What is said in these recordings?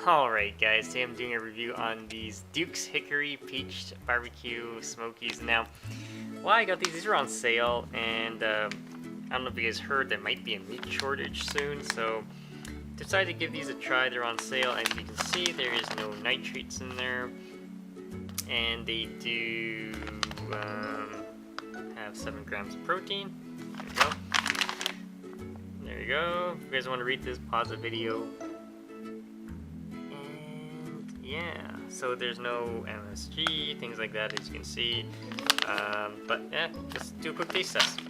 Alright guys, today I'm doing a review on these Dukes Hickory Peach BBQ Smokies. Now, why I got these are on sale, and I don't know if you guys heard there might be a meat shortage soon, so decided to give these a try. They're on sale, and as you can see there is no nitrates in there, and they do have 7 grams of protein. There you go. There you go. If you guys want to read this, pause the video. Yeah, so there's no MSG, things like that, as you can see. But yeah, just do a quick taste test.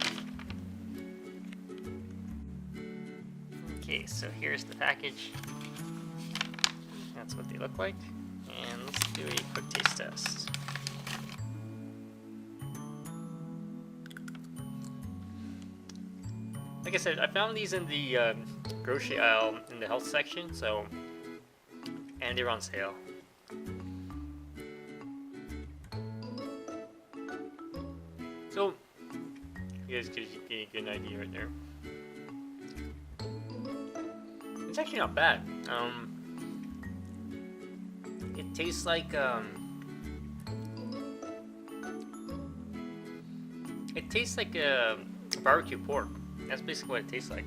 Okay, so here's the package. That's what they look like. And let's do a quick taste test. Like I said, I found these in the grocery aisle in the health section, and they're on sale. So, you guys get a good idea right there. It's actually not bad. It tastes like barbecue pork. That's basically what it tastes like.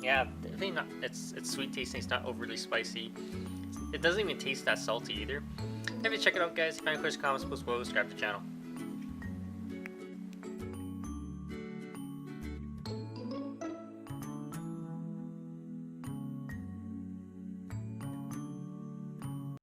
Yeah, definitely not. It's sweet tasting. It's not overly spicy. It doesn't even taste that salty either. If you check it out, guys, find questions, comments, post below, subscribe to the channel.